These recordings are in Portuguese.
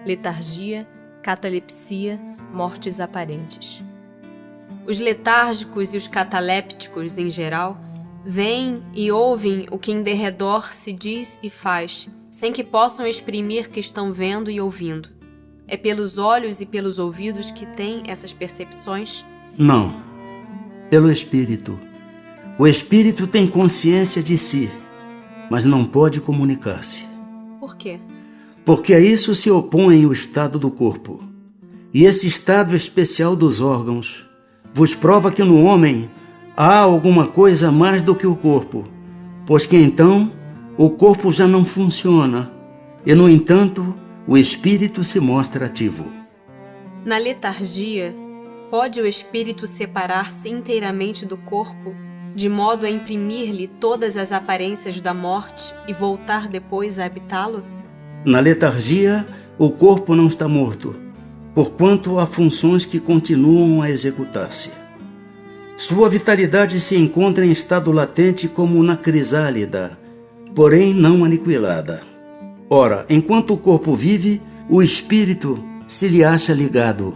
letargia, catalepsia, mortes aparentes. Os letárgicos e os catalépticos, em geral, veem e ouvem o que em derredor se diz e faz, sem que possam exprimir que estão vendo e ouvindo. É pelos olhos e pelos ouvidos que têm essas percepções? Não, pelo espírito. O espírito tem consciência de si, mas não pode comunicar-se. Por quê? Porque a isso se opõe o estado do corpo. E esse estado especial dos órgãos vos prova que no homem há alguma coisa mais do que o corpo, pois que então o corpo já não funciona e, no entanto, o espírito se mostra ativo. Na letargia, pode o espírito separar-se inteiramente do corpo, de modo a imprimir-lhe todas as aparências da morte e voltar depois a habitá-lo? Na letargia, o corpo não está morto, porquanto há funções que continuam a executar-se. Sua vitalidade se encontra em estado latente como na crisálida, porém não aniquilada. Ora, enquanto o corpo vive, o espírito se lhe acha ligado,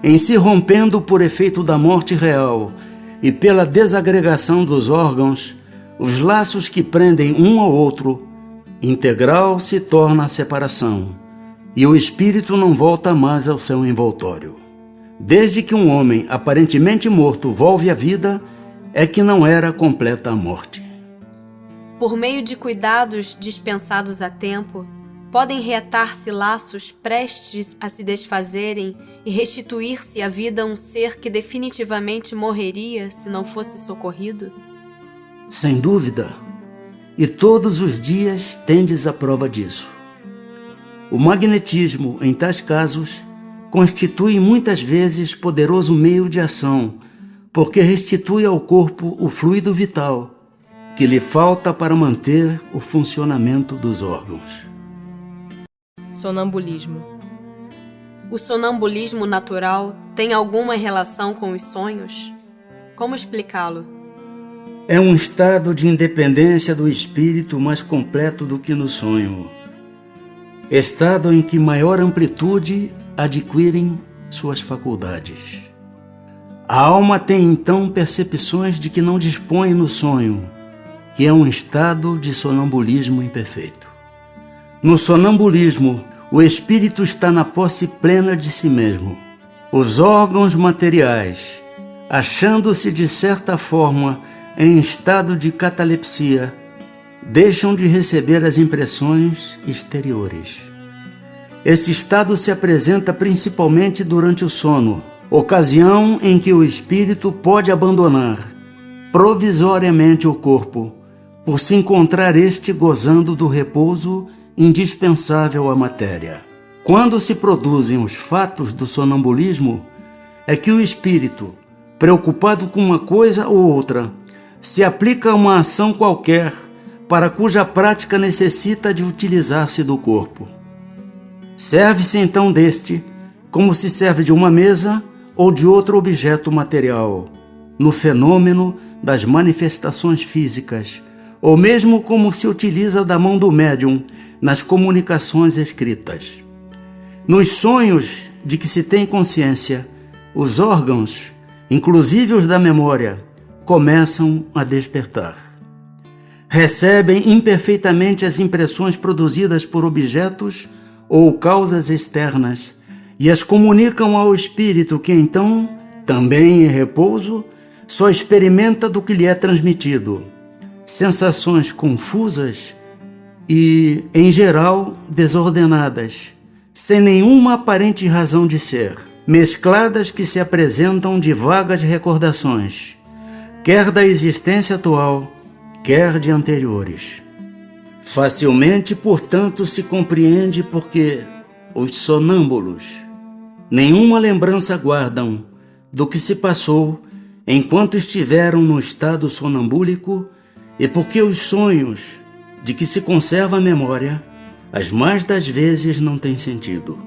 em se rompendo por efeito da morte real e pela desagregação dos órgãos, os laços que prendem um ao outro, integral se torna a separação, e o espírito não volta mais ao seu envoltório. Desde que um homem aparentemente morto volve à vida, é que não era completa a morte. Por meio de cuidados dispensados a tempo, podem reatar-se laços prestes a se desfazerem e restituir-se à vida a um ser que definitivamente morreria se não fosse socorrido? Sem dúvida, e todos os dias tendes a prova disso. O magnetismo, em tais casos, constitui muitas vezes poderoso meio de ação, porque restitui ao corpo o fluido vital que lhe falta para manter o funcionamento dos órgãos. Sonambulismo. O sonambulismo natural tem alguma relação com os sonhos? Como explicá-lo? É um estado de independência do espírito mais completo do que no sonho. Estado em que maior amplitude adquirem suas faculdades. A alma tem então percepções de que não dispõe no sonho, que é um estado de sonambulismo imperfeito. No sonambulismo, o espírito está na posse plena de si mesmo. Os órgãos materiais, achando-se de certa forma em estado de catalepsia, deixam de receber as impressões exteriores. Esse estado se apresenta principalmente durante o sono, ocasião em que o espírito pode abandonar provisoriamente o corpo, por se encontrar este gozando do repouso indispensável à matéria. Quando se produzem os fatos do sonambulismo, é que o espírito, preocupado com uma coisa ou outra, se aplica a uma ação qualquer para cuja prática necessita de utilizar-se do corpo. Serve-se então deste, como se serve de uma mesa ou de outro objeto material, no fenômeno das manifestações físicas, ou mesmo como se utiliza da mão do médium nas comunicações escritas. Nos sonhos de que se tem consciência, os órgãos, inclusive os da memória, começam a despertar. Recebem imperfeitamente as impressões produzidas por objetos ou causas externas e as comunicam ao espírito que então, também em repouso, só experimenta do que lhe é transmitido. Sensações confusas e, em geral, desordenadas, sem nenhuma aparente razão de ser, mescladas que se apresentam de vagas recordações, quer da existência atual, quer de anteriores. Facilmente, portanto, se compreende porque os sonâmbulos nenhuma lembrança guardam do que se passou enquanto estiveram no estado sonambúlico e porque os sonhos de que se conserva a memória, as mais das vezes não têm sentido.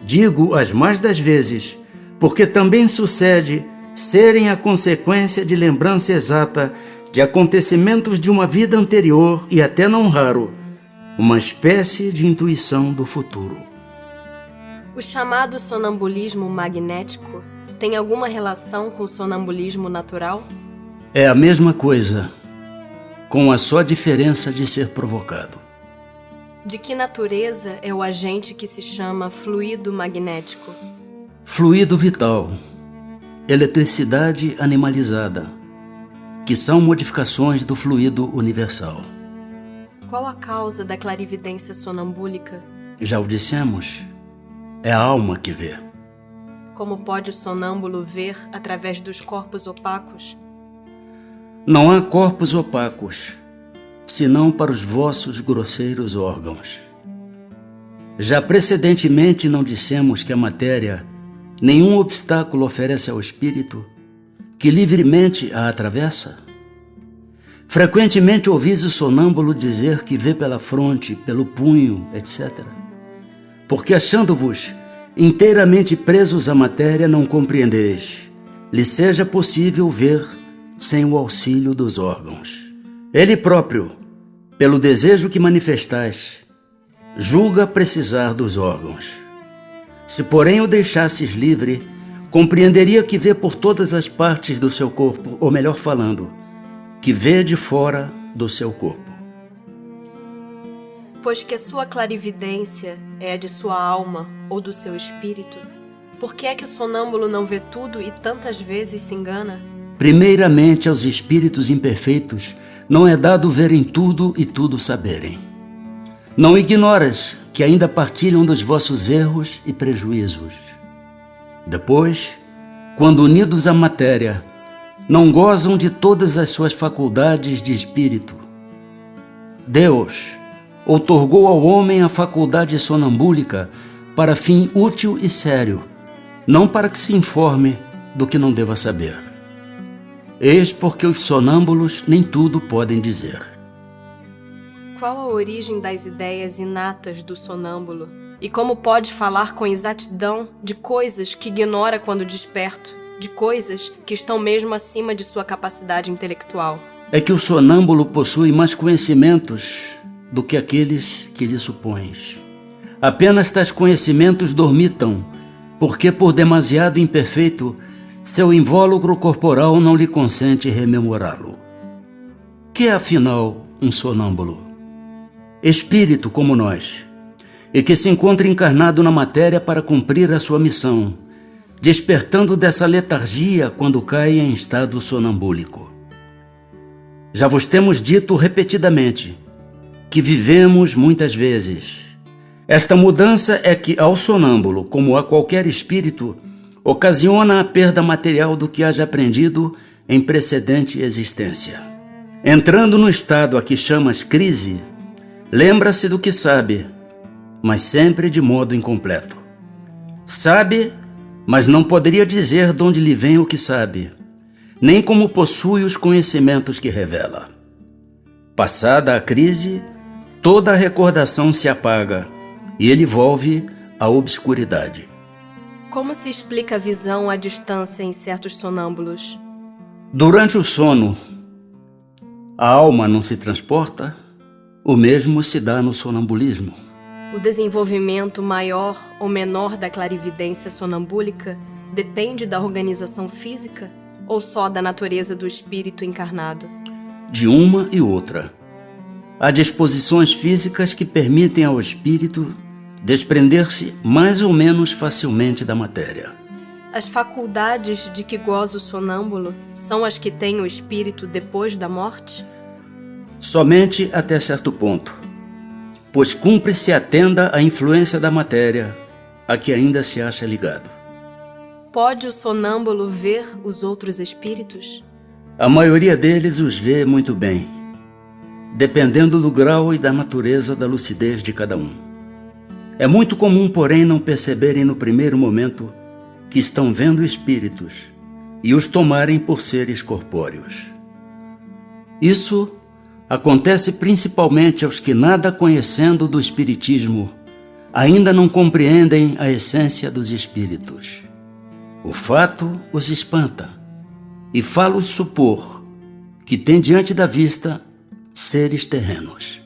Digo as mais das vezes, porque também sucede serem a consequência de lembrança exata de acontecimentos de uma vida anterior e até não raro, uma espécie de intuição do futuro. O chamado sonambulismo magnético tem alguma relação com o sonambulismo natural? É a mesma coisa, com a só diferença de ser provocado. De que natureza é o agente que se chama fluido magnético? Fluido vital, eletricidade animalizada, que são modificações do fluido universal. Qual a causa da clarividência sonambúlica? Já o dissemos, é a alma que vê. Como pode o sonâmbulo ver através dos corpos opacos? Não há corpos opacos, senão para os vossos grosseiros órgãos. Já precedentemente não dissemos que a matéria nenhum obstáculo oferece ao espírito, que livremente a atravessa? Frequentemente ouvis o sonâmbulo dizer que vê pela fronte, pelo punho, etc. Porque achando-vos inteiramente presos à matéria, não compreendeis, lhe seja possível ver sem o auxílio dos órgãos. Ele próprio, pelo desejo que manifestais, julga precisar dos órgãos. Se, porém, o deixasses livre, compreenderia que vê por todas as partes do seu corpo, ou melhor falando, que vê de fora do seu corpo. Pois que a sua clarividência é a de sua alma ou do seu espírito, por que é que o sonâmbulo não vê tudo e tantas vezes se engana? Primeiramente, aos espíritos imperfeitos não é dado verem tudo e tudo saberem. Não ignoras que ainda partilham dos vossos erros e prejuízos. Depois, quando unidos à matéria, não gozam de todas as suas faculdades de espírito. Deus outorgou ao homem a faculdade sonambúlica para fim útil e sério, não para que se informe do que não deva saber. Eis porque os sonâmbulos nem tudo podem dizer. Qual a origem das ideias inatas do sonâmbulo? E como pode falar com exatidão de coisas que ignora quando desperto, de coisas que estão mesmo acima de sua capacidade intelectual? É que o sonâmbulo possui mais conhecimentos do que aqueles que lhe supões. Apenas tais conhecimentos dormitam, porque por demasiado imperfeito, seu invólucro corporal não lhe consente rememorá-lo. Que é, afinal, um sonâmbulo? Espírito como nós, e que se encontra encarnado na matéria para cumprir a sua missão, despertando dessa letargia quando cai em estado sonambúlico. Já vos temos dito repetidamente que vivemos muitas vezes. Esta mudança é que ao sonâmbulo, como a qualquer espírito, ocasiona a perda material do que haja aprendido em precedente existência. Entrando no estado a que chamas crise, lembra-se do que sabe, mas sempre de modo incompleto. Sabe, mas não poderia dizer de onde lhe vem o que sabe, nem como possui os conhecimentos que revela. Passada a crise, toda a recordação se apaga e ele volve à obscuridade. Como se explica a visão à distância em certos sonâmbulos? Durante o sono, a alma não se transporta? O mesmo se dá no sonambulismo. O desenvolvimento maior ou menor da clarividência sonambúlica depende da organização física ou só da natureza do espírito encarnado? De uma e outra. Há disposições físicas que permitem ao espírito desprender-se mais ou menos facilmente da matéria. As faculdades de que goza o sonâmbulo são as que tem o espírito depois da morte? Somente até certo ponto, pois cumpre se atenda à influência da matéria, a que ainda se acha ligado. Pode o sonâmbulo ver os outros espíritos? A maioria deles os vê muito bem, dependendo do grau e da natureza da lucidez de cada um. É muito comum, porém, não perceberem no primeiro momento que estão vendo espíritos e os tomarem por seres corpóreos. Isso acontece principalmente aos que, nada conhecendo do espiritismo, ainda não compreendem a essência dos espíritos. O fato os espanta e fá-los supor que tem diante da vista seres terrenos.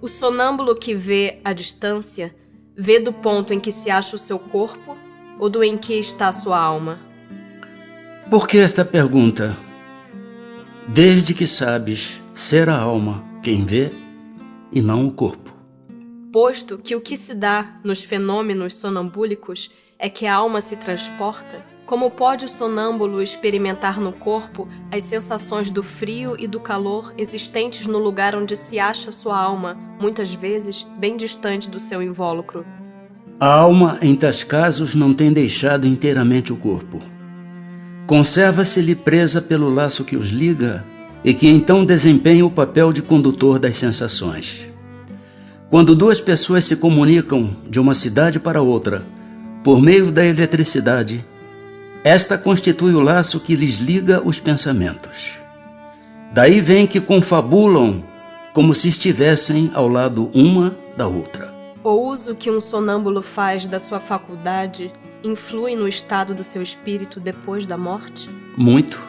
O sonâmbulo que vê à distância Vê do ponto em que se acha o seu corpo ou do em que está a sua alma? Por que esta pergunta? Desde que sabes ser a alma quem vê e não o corpo. Posto que o que se dá nos fenômenos sonambúlicos é que a alma se transporta, como pode o sonâmbulo experimentar no corpo as sensações do frio e do calor existentes no lugar onde se acha sua alma, muitas vezes bem distante do seu invólucro? A alma, em tais casos, não tem deixado inteiramente o corpo. Conserva-se-lhe presa pelo laço que os liga e que então desempenha o papel de condutor das sensações. Quando duas pessoas se comunicam de uma cidade para outra por meio da eletricidade, esta constitui o laço que lhes liga os pensamentos. Daí vem que confabulam como se estivessem ao lado uma da outra. O uso que um sonâmbulo faz da sua faculdade influi no estado do seu espírito depois da morte? Muito.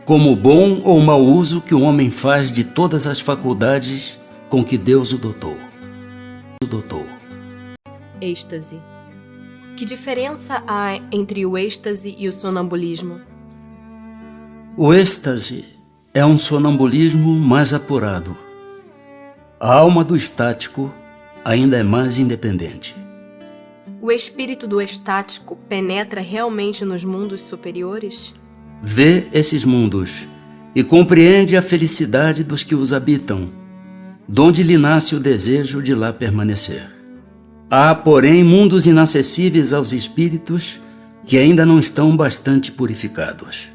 Como o bom ou mau uso que o homem faz de todas as faculdades com que Deus o dotou. Êxtase. Que diferença há entre o êxtase e o sonambulismo? O êxtase é um sonambulismo mais apurado. A alma do estático ainda é mais independente. O espírito do estático penetra realmente nos mundos superiores? Vê esses mundos e compreende a felicidade dos que os habitam, donde lhe nasce o desejo de lá permanecer. Há, porém, mundos inacessíveis aos espíritos que ainda não estão bastante purificados.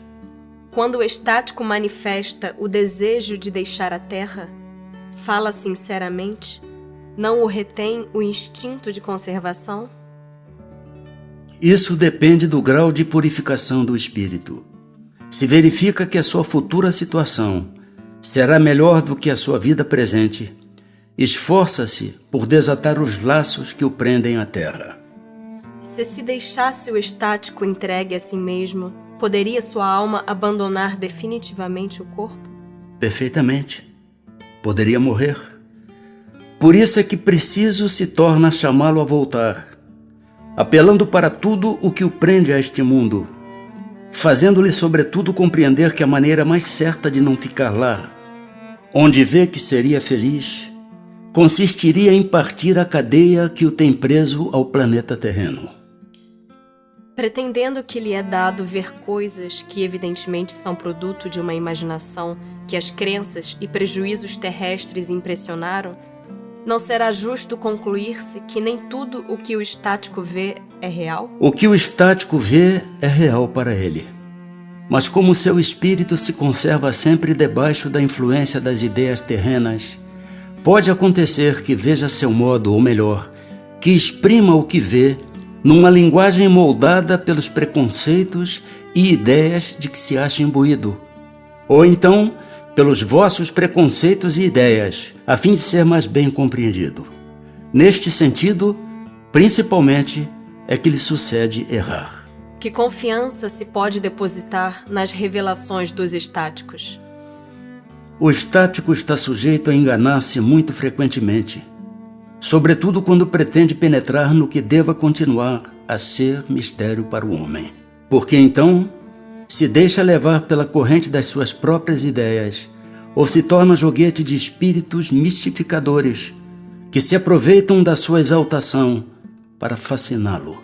Quando o estático manifesta o desejo de deixar a Terra, fala sinceramente, não o retém o instinto de conservação? Isso depende do grau de purificação do espírito. Se verifica que a sua futura situação será melhor do que a sua vida presente, esforça-se por desatar os laços que o prendem à terra. Se deixasse o estático entregue a si mesmo, poderia sua alma abandonar definitivamente o corpo? Perfeitamente. Poderia morrer. Por isso é que preciso se torna chamá-lo a voltar, apelando para tudo o que o prende a este mundo, fazendo-lhe sobretudo compreender que a maneira mais certa de não ficar lá, onde vê que seria feliz, consistiria em partir a cadeia que o tem preso ao planeta terreno. Pretendendo que lhe é dado ver coisas que evidentemente são produto de uma imaginação que as crenças e prejuízos terrestres impressionaram, não será justo concluir-se que nem tudo o que o estático vê é real? O que o estático vê é real para ele. Mas como seu espírito se conserva sempre debaixo da influência das ideias terrenas, pode acontecer que veja seu modo, ou melhor, que exprima o que vê numa linguagem moldada pelos preconceitos e ideias de que se acha imbuído. Ou então, pelos vossos preconceitos e ideias, a fim de ser mais bem compreendido. Neste sentido, principalmente, é que lhe sucede errar. Que confiança se pode depositar nas revelações dos estáticos? O estático está sujeito a enganar-se muito frequentemente, sobretudo quando pretende penetrar no que deva continuar a ser mistério para o homem. Porque então se deixa levar pela corrente das suas próprias ideias, ou se torna joguete de espíritos mistificadores que se aproveitam da sua exaltação para fasciná-lo.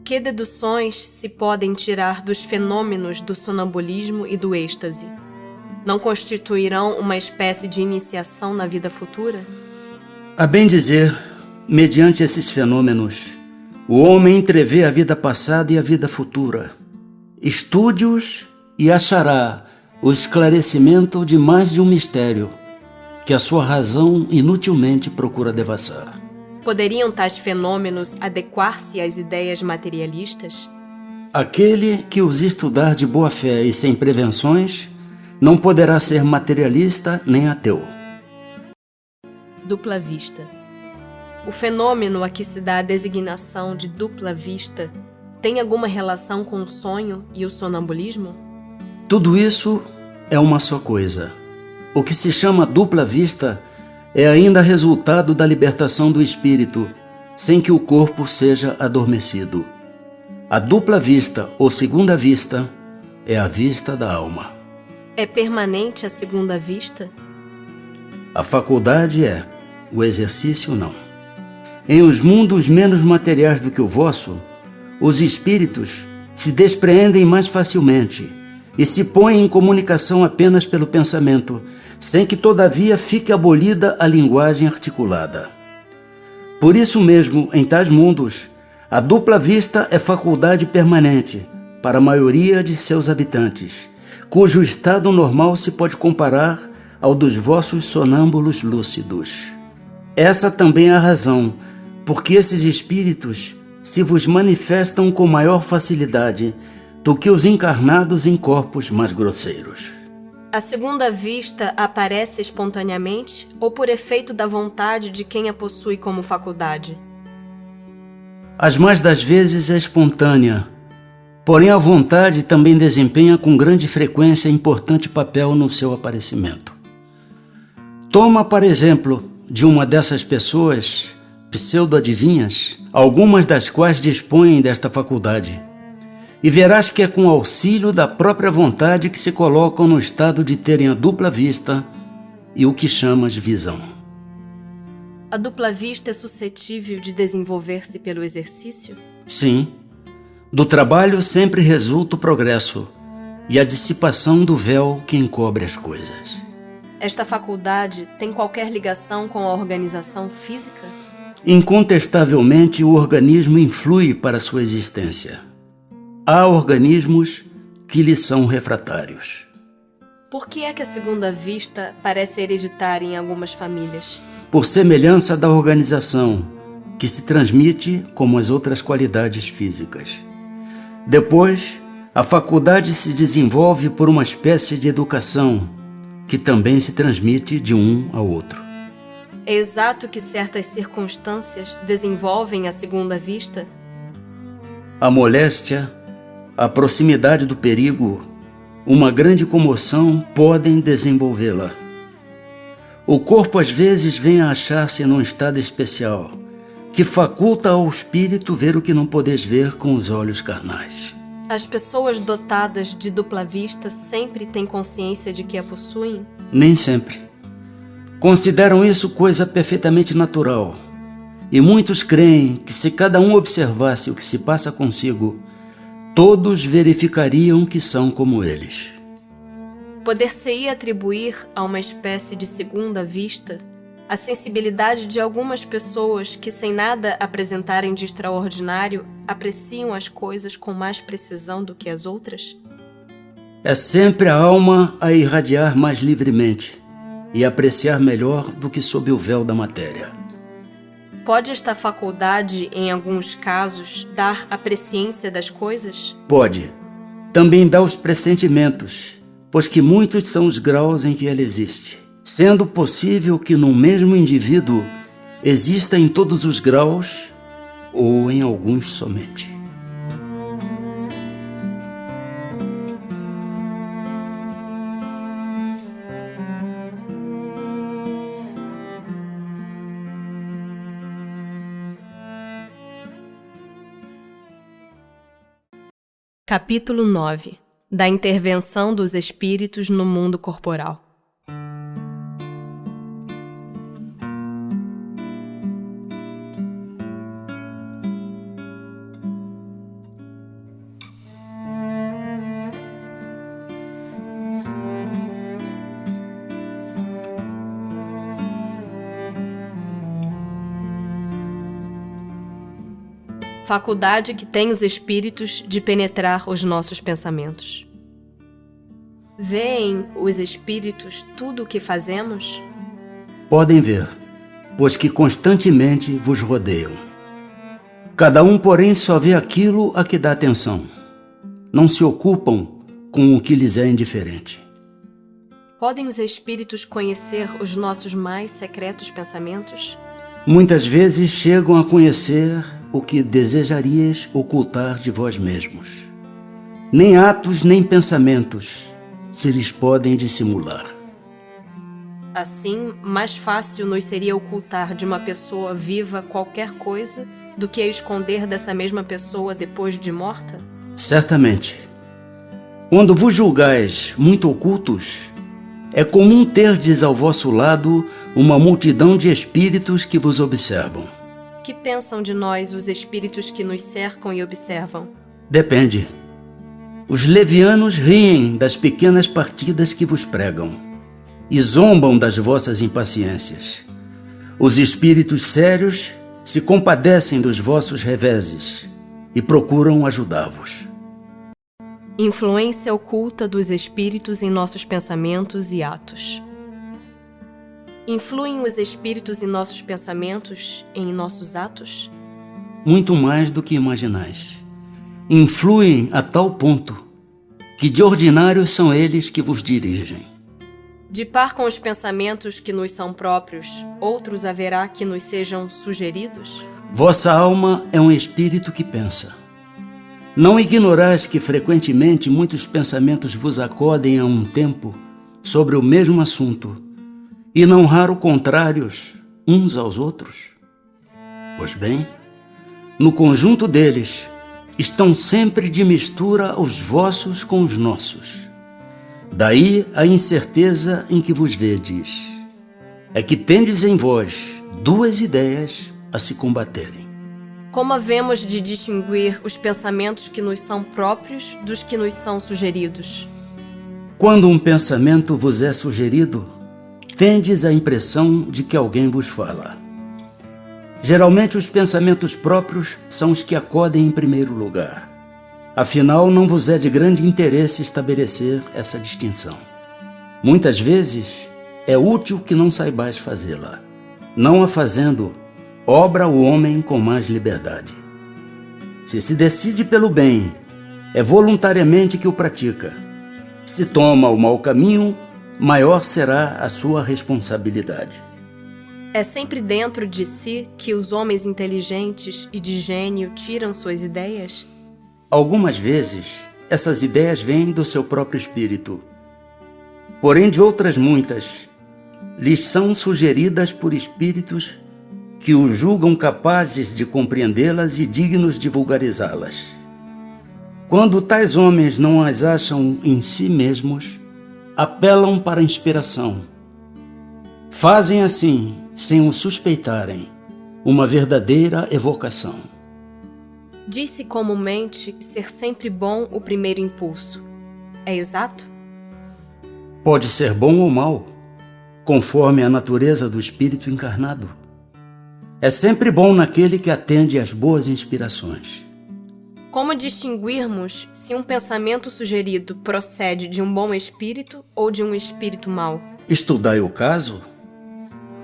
Que deduções se podem tirar dos fenômenos do sonambulismo e do êxtase? Não constituirão uma espécie de iniciação na vida futura? A bem dizer, mediante esses fenômenos, o homem entrevê a vida passada e a vida futura. Estude-os e achará o esclarecimento de mais de um mistério que a sua razão inutilmente procura devassar. Poderiam tais fenômenos adequar-se às ideias materialistas? Aquele que os estudar de boa fé e sem prevenções não poderá ser materialista nem ateu. Dupla vista. O fenômeno a que se dá a designação de dupla vista tem alguma relação com o sonho e o sonambulismo? Tudo isso é uma só coisa. O que se chama dupla vista é ainda resultado da libertação do espírito, sem que o corpo seja adormecido. A dupla vista ou segunda vista é a vista da alma. É permanente a segunda vista? A faculdade é, o exercício não. Em os mundos menos materiais do que o vosso, os espíritos se despreendem mais facilmente e se põem em comunicação apenas pelo pensamento, sem que todavia fique abolida a linguagem articulada. Por isso mesmo, em tais mundos, a dupla vista é faculdade permanente para a maioria de seus habitantes, cujo estado normal se pode comparar ao dos vossos sonâmbulos lúcidos. Essa também é a razão porque esses espíritos se vos manifestam com maior facilidade do que os encarnados em corpos mais grosseiros. A segunda vista aparece espontaneamente ou por efeito da vontade de quem a possui como faculdade? As mais das vezes é espontânea, porém a vontade também desempenha com grande frequência importante papel no seu aparecimento. Toma, por exemplo, de uma dessas pessoas, pseudo-adivinhas, algumas das quais dispõem desta faculdade, e verás que é com auxílio da própria vontade que se colocam no estado de terem a dupla vista e o que chamas visão. A dupla vista é suscetível de desenvolver-se pelo exercício? Sim. Do trabalho sempre resulta o progresso e a dissipação do véu que encobre as coisas. Esta faculdade tem qualquer ligação com a organização física? Incontestavelmente, o organismo influi para sua existência. Há organismos que lhe são refratários. Por que é que a segunda vista parece hereditária em algumas famílias? Por semelhança da organização, que se transmite como as outras qualidades físicas. Depois, a faculdade se desenvolve por uma espécie de educação, que também se transmite de um ao outro. É exato que certas circunstâncias desenvolvem a segunda vista? A moléstia, a proximidade do perigo, uma grande comoção podem desenvolvê-la. O corpo às vezes vem a achar-se num estado especial, que faculta ao espírito ver o que não podes ver com os olhos carnais. As pessoas dotadas de dupla vista sempre têm consciência de que a possuem? Nem sempre. Consideram isso coisa perfeitamente natural, e muitos creem que se cada um observasse o que se passa consigo, todos verificariam que são como eles. Poder-se-ia atribuir a uma espécie de segunda vista a sensibilidade de algumas pessoas que, sem nada apresentarem de extraordinário, apreciam as coisas com mais precisão do que as outras? É sempre a alma a irradiar mais livremente e apreciar melhor do que sob o véu da matéria. Pode esta faculdade, em alguns casos, dar a presciência das coisas? Pode. Também dá os pressentimentos, pois que muitos são os graus em que ela existe, sendo possível que num mesmo indivíduo exista em todos os graus ou em alguns somente. Capítulo 9. Da intervenção dos espíritos no mundo corporal. Faculdade que tem os espíritos de penetrar os nossos pensamentos. Veem os espíritos tudo o que fazemos? Podem ver, pois que constantemente vos rodeiam. Cada um, porém, só vê aquilo a que dá atenção. Não se ocupam com o que lhes é indiferente. Podem os espíritos conhecer os nossos mais secretos pensamentos? Muitas vezes chegam a conhecer o que desejarias ocultar de vós mesmos. Nem atos nem pensamentos se lhes podem dissimular. Assim, mais fácil nos seria ocultar de uma pessoa viva qualquer coisa do que esconder dessa mesma pessoa depois de morta? Certamente. Quando vos julgais muito ocultos, é comum terdes ao vosso lado uma multidão de espíritos que vos observam. Que pensam de nós os espíritos que nos cercam e observam? Depende. Os levianos riem das pequenas partidas que vos pregam e zombam das vossas impaciências. Os espíritos sérios se compadecem dos vossos reveses e procuram ajudar-vos. Influência oculta dos espíritos em nossos pensamentos e atos. Influem os espíritos em nossos pensamentos e em nossos atos? Muito mais do que imaginais. Influem a tal ponto que de ordinário são eles que vos dirigem. De par com os pensamentos que nos são próprios, outros haverá que nos sejam sugeridos? Vossa alma é um espírito que pensa. Não ignorais que frequentemente muitos pensamentos vos acodem a um tempo sobre o mesmo assunto, e não raro contrários uns aos outros? Pois bem, no conjunto deles estão sempre de mistura os vossos com os nossos. Daí a incerteza em que vos vedes. É que tendes em vós duas ideias a se combaterem. Como havemos de distinguir os pensamentos que nos são próprios dos que nos são sugeridos? Quando um pensamento vos é sugerido, tendes a impressão de que alguém vos fala. Geralmente os pensamentos próprios são os que acodem em primeiro lugar. Afinal, não vos é de grande interesse estabelecer essa distinção. Muitas vezes é útil que não saibais fazê-la. Não a fazendo, obra o homem com mais liberdade. Se decide pelo bem, é voluntariamente que o pratica. Se toma o mau caminho, maior será a sua responsabilidade. É sempre dentro de si que os homens inteligentes e de gênio tiram suas ideias? Algumas vezes, essas ideias vêm do seu próprio espírito. Porém, de outras muitas, lhes são sugeridas por espíritos que o julgam capazes de compreendê-las e dignos de vulgarizá-las. Quando tais homens não as acham em si mesmos, apelam para a inspiração. Fazem assim, sem o suspeitarem, uma verdadeira evocação. Diz-se comumente ser sempre bom o primeiro impulso. É exato? Pode ser bom ou mal, conforme a natureza do espírito encarnado. É sempre bom naquele que atende às boas inspirações. Como distinguirmos se um pensamento sugerido procede de um bom espírito ou de um espírito mau? Estudai o caso.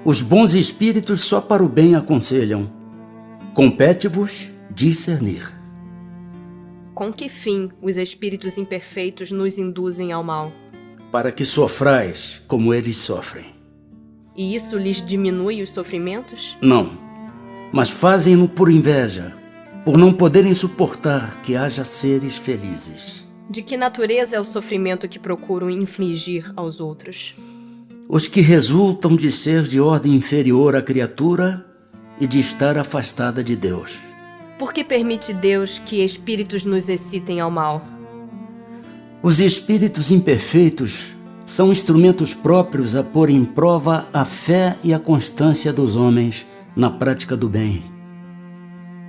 Os bons espíritos só para o bem aconselham. Compete-vos discernir. Com que fim os espíritos imperfeitos nos induzem ao mal? Para que sofrais como eles sofrem. E isso lhes diminui os sofrimentos? Não, mas fazem-no por inveja, por não poderem suportar que haja seres felizes. De que natureza é o sofrimento que procuram infligir aos outros? Os que resultam de ser de ordem inferior à criatura e de estar afastada de Deus. Por que permite Deus que espíritos nos excitem ao mal? Os espíritos imperfeitos são instrumentos próprios a pôr em prova a fé e a constância dos homens na prática do bem.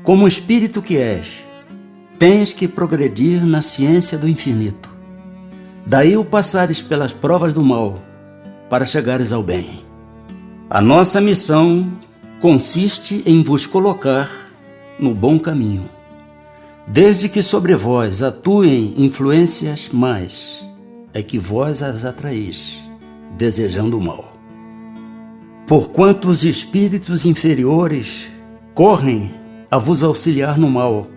Como espírito que és, tens que progredir na ciência do infinito. Daí o passares pelas provas do mal para chegares ao bem. A nossa missão consiste em vos colocar no bom caminho, desde que sobre vós atuem influências mais, é que vós as atraís, desejando o mal. Porquanto os espíritos inferiores correm a vos auxiliar no mal,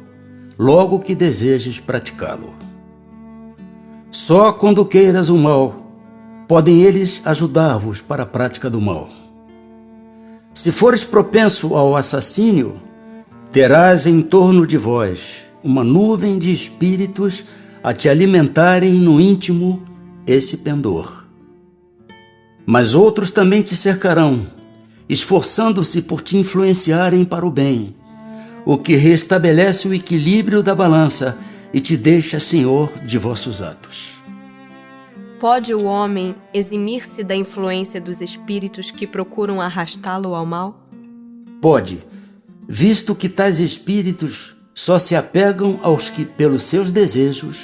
logo que desejes praticá-lo. Só quando queiras o mal, podem eles ajudar-vos para a prática do mal. Se fores propenso ao assassínio, terás em torno de vós uma nuvem de espíritos a te alimentarem no íntimo esse pendor. Mas outros também te cercarão, esforçando-se por te influenciarem para o bem, o que restabelece o equilíbrio da balança e te deixa senhor de vossos atos. Pode o homem eximir-se da influência dos espíritos que procuram arrastá-lo ao mal? Pode, visto que tais espíritos só se apegam aos que, pelos seus desejos,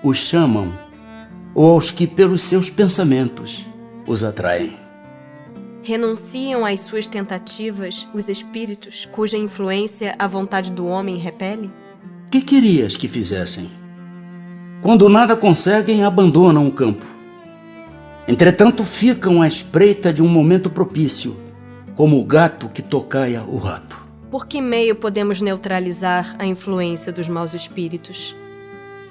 os chamam, ou aos que, pelos seus pensamentos, os atraem. Renunciam às suas tentativas os espíritos cuja influência a vontade do homem repele? Que querias que fizessem? Quando nada conseguem, abandonam o campo. Entretanto, ficam à espreita de um momento propício, como o gato que tocaia o rato. Por que meio podemos neutralizar a influência dos maus espíritos?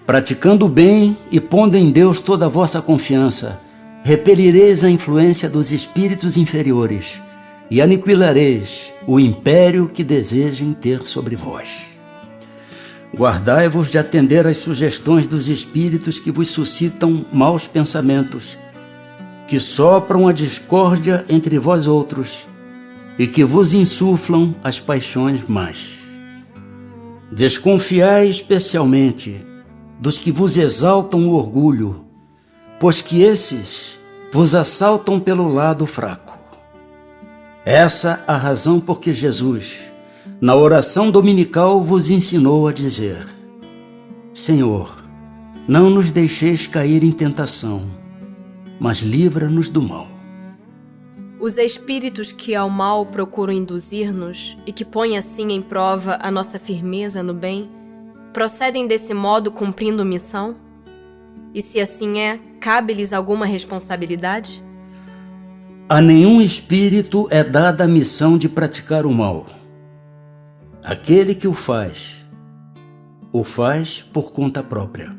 Praticando o bem e pondo em Deus toda a vossa confiança, repelireis a influência dos espíritos inferiores e aniquilareis o império que desejem ter sobre vós. Guardai-vos de atender às sugestões dos espíritos que vos suscitam maus pensamentos, que sopram a discórdia entre vós outros e que vos insuflam as paixões más. Desconfiai especialmente dos que vos exaltam o orgulho, pois que esses vos assaltam pelo lado fraco. Essa a razão por que Jesus, na oração dominical, vos ensinou a dizer: Senhor, não nos deixeis cair em tentação, mas livra-nos do mal. Os espíritos que ao mal procuram induzir-nos e que põem assim em prova a nossa firmeza no bem, procedem desse modo cumprindo missão? E se assim é, cabe-lhes alguma responsabilidade? A nenhum espírito é dada a missão de praticar o mal. Aquele que o faz por conta própria,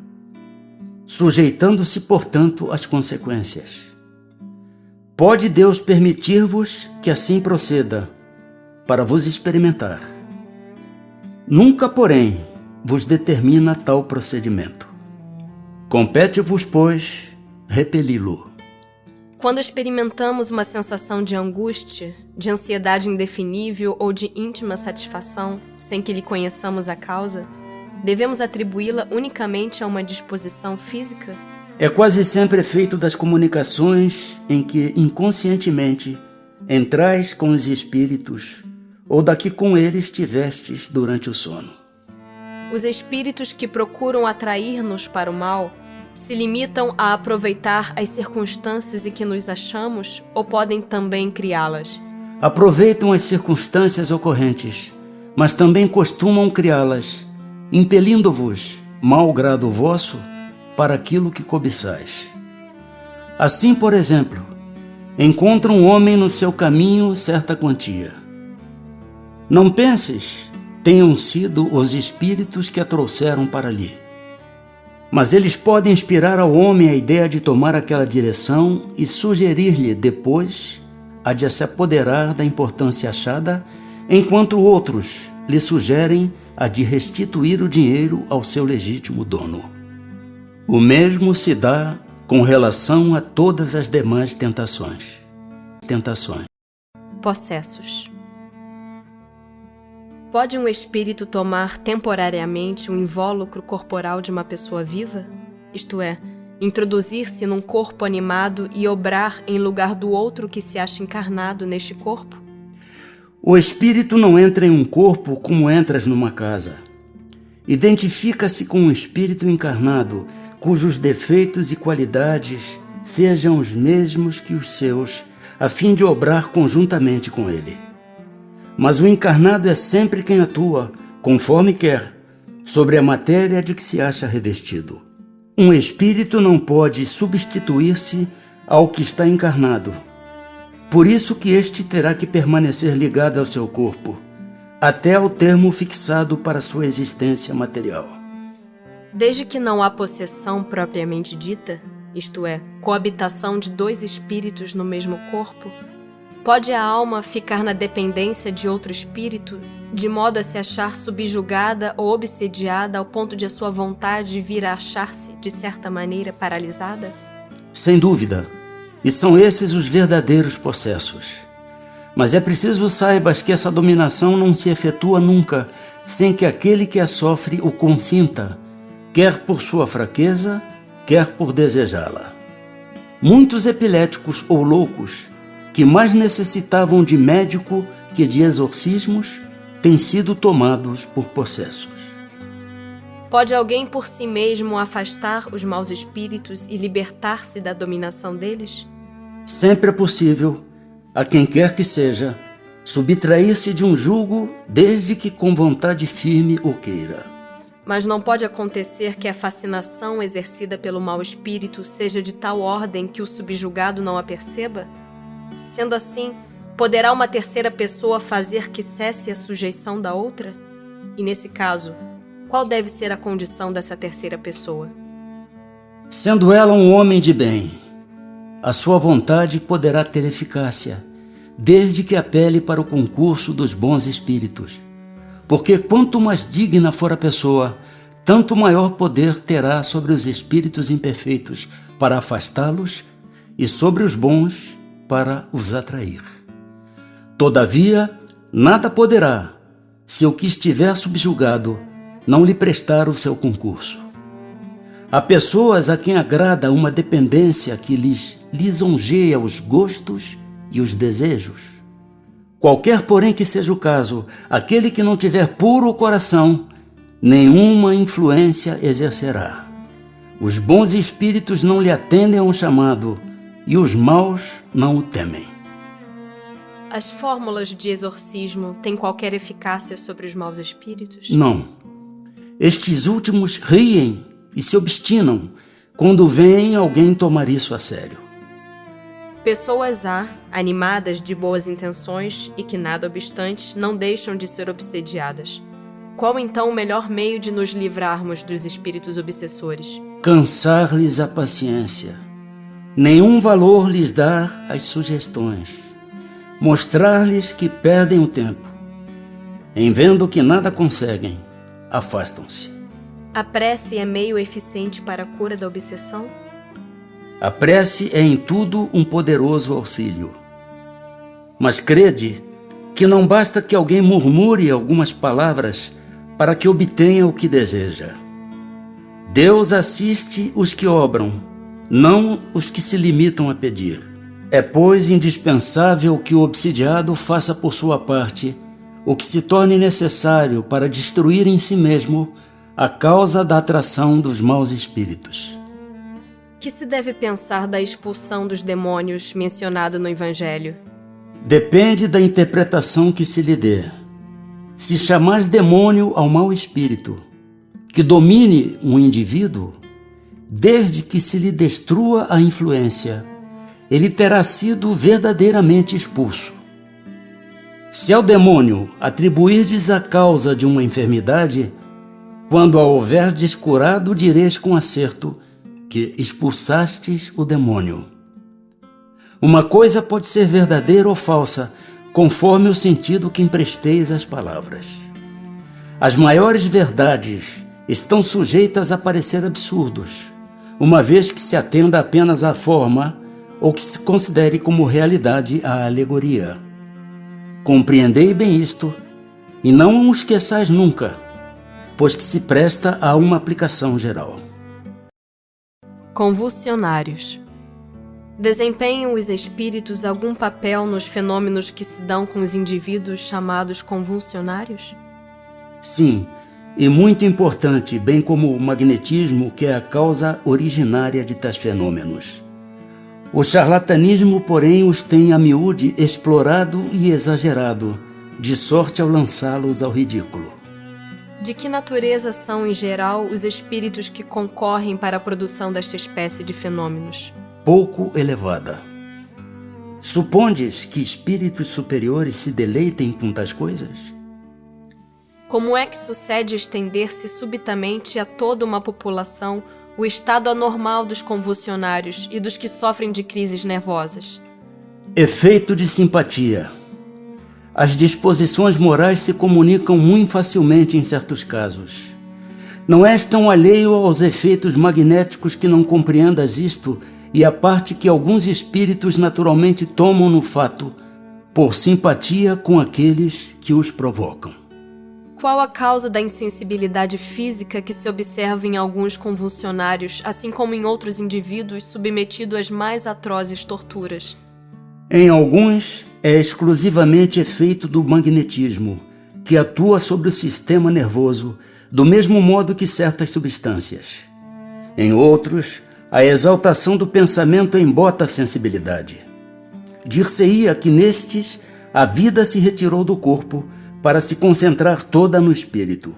sujeitando-se, portanto, às consequências. Pode Deus permitir-vos que assim proceda, para vos experimentar. Nunca, porém, vos determina tal procedimento. Compete-vos, pois, repeli-lo. Quando experimentamos uma sensação de angústia, de ansiedade indefinível ou de íntima satisfação, sem que lhe conheçamos a causa, devemos atribuí-la unicamente a uma disposição física? É quase sempre efeito das comunicações em que, inconscientemente, entrais com os espíritos ou da que com eles tivestes durante o sono. Os espíritos que procuram atrair-nos para o mal se limitam a aproveitar as circunstâncias em que nos achamos ou podem também criá-las? Aproveitam as circunstâncias ocorrentes, mas também costumam criá-las, impelindo-vos, mau grado vosso, para aquilo que cobiçais. Assim, por exemplo, encontra um homem no seu caminho certa quantia. Não penses, tenham sido os espíritos que a trouxeram para ali. Mas eles podem inspirar ao homem a ideia de tomar aquela direção e sugerir-lhe depois a de se apoderar da importância achada, enquanto outros lhe sugerem a de restituir o dinheiro ao seu legítimo dono. O mesmo se dá com relação a todas as demais tentações. Possessos. Pode um espírito tomar temporariamente o invólucro corporal de uma pessoa viva? Isto é, introduzir-se num corpo animado e obrar em lugar do outro que se acha encarnado neste corpo? O espírito não entra em um corpo como entras numa casa. Identifica-se com um espírito encarnado, cujos defeitos e qualidades sejam os mesmos que os seus, a fim de obrar conjuntamente com ele. Mas o encarnado é sempre quem atua, conforme quer, sobre a matéria de que se acha revestido. Um espírito não pode substituir-se ao que está encarnado. Por isso que este terá que permanecer ligado ao seu corpo, até ao termo fixado para sua existência material. Desde que não há possessão propriamente dita, isto é, coabitação de dois espíritos no mesmo corpo, pode a alma ficar na dependência de outro espírito, de modo a se achar subjugada ou obsediada ao ponto de a sua vontade vir a achar-se, de certa maneira, paralisada? Sem dúvida. E são esses os verdadeiros possessos. Mas é preciso saibas que essa dominação não se efetua nunca sem que aquele que a sofre o consinta, quer por sua fraqueza, quer por desejá-la. Muitos epiléticos ou loucos, que mais necessitavam de médico que de exorcismos, têm sido tomados por possessos. Pode alguém por si mesmo afastar os maus espíritos e libertar-se da dominação deles? Sempre é possível, a quem quer que seja, subtrair-se de um jugo desde que com vontade firme o queira. Mas não pode acontecer que a fascinação exercida pelo mau espírito seja de tal ordem que o subjugado não a perceba? Sendo assim, poderá uma terceira pessoa fazer que cesse a sujeição da outra? E nesse caso, qual deve ser a condição dessa terceira pessoa? Sendo ela um homem de bem, a sua vontade poderá ter eficácia, desde que apele para o concurso dos bons espíritos. Porque quanto mais digna for a pessoa, tanto maior poder terá sobre os espíritos imperfeitos para afastá-los e sobre os bons para os atrair. Todavia, nada poderá, se o que estiver subjugado não lhe prestar o seu concurso. Há pessoas a quem agrada uma dependência que lhes lisonjeia os gostos e os desejos. Qualquer, porém, que seja o caso, aquele que não tiver puro coração, nenhuma influência exercerá. Os bons espíritos não lhe atendem a um chamado e os maus não o temem. As fórmulas de exorcismo têm qualquer eficácia sobre os maus espíritos? Não. Estes últimos riem e se obstinam quando veem alguém tomar isso a sério. Pessoas há, animadas de boas intenções e que, nada obstante, não deixam de ser obsediadas. Qual então o melhor meio de nos livrarmos dos espíritos obsessores? Cansar-lhes a paciência. Nenhum valor lhes dar as sugestões. Mostrar-lhes que perdem o tempo. Em vendo que nada conseguem, afastam-se. A prece é meio eficiente para a cura da obsessão? A prece é em tudo um poderoso auxílio. Mas crede que não basta que alguém murmure algumas palavras para que obtenha o que deseja. Deus assiste os que obram, não os que se limitam a pedir. É, pois, indispensável que o obsidiado faça por sua parte o que se torne necessário para destruir em si mesmo a causa da atração dos maus espíritos. Que se deve pensar da expulsão dos demônios mencionada no Evangelho? Depende da interpretação que se lhe dê. Se chamares demônio ao mau espírito, que domine um indivíduo, desde que se lhe destrua a influência, ele terá sido verdadeiramente expulso. Se ao demônio atribuirdes a causa de uma enfermidade, quando a houverdes curado, direis com acerto que expulsastes o demônio. Uma coisa pode ser verdadeira ou falsa, conforme o sentido que empresteis às palavras. As maiores verdades estão sujeitas a parecer absurdos, uma vez que se atenda apenas à forma ou que se considere como realidade a alegoria. Compreendei bem isto, e não o esqueçais nunca, pois que se presta a uma aplicação geral. Convulsionários. Desempenham os espíritos algum papel nos fenômenos que se dão com os indivíduos chamados convulsionários? Sim, e muito importante, bem como o magnetismo, que é a causa originária de tais fenômenos. O charlatanismo, porém, os tem a miúde explorado e exagerado, de sorte ao lançá-los ao ridículo. De que natureza são, em geral, os espíritos que concorrem para a produção desta espécie de fenômenos? Pouco elevada. Supondes que espíritos superiores se deleitem com tais coisas? Como é que sucede estender-se subitamente a toda uma população o estado anormal dos convulsionários e dos que sofrem de crises nervosas? Efeito de simpatia. As disposições morais se comunicam muito facilmente em certos casos. Não és tão alheio aos efeitos magnéticos que não compreendas isto e a parte que alguns espíritos naturalmente tomam no fato, por simpatia com aqueles que os provocam. Qual a causa da insensibilidade física que se observa em alguns convulsionários, assim como em outros indivíduos submetidos às mais atrozes torturas? Em alguns, é exclusivamente efeito do magnetismo, que atua sobre o sistema nervoso, do mesmo modo que certas substâncias. Em outros, a exaltação do pensamento embota a sensibilidade. Dir-se-ia que nestes, a vida se retirou do corpo para se concentrar toda no espírito.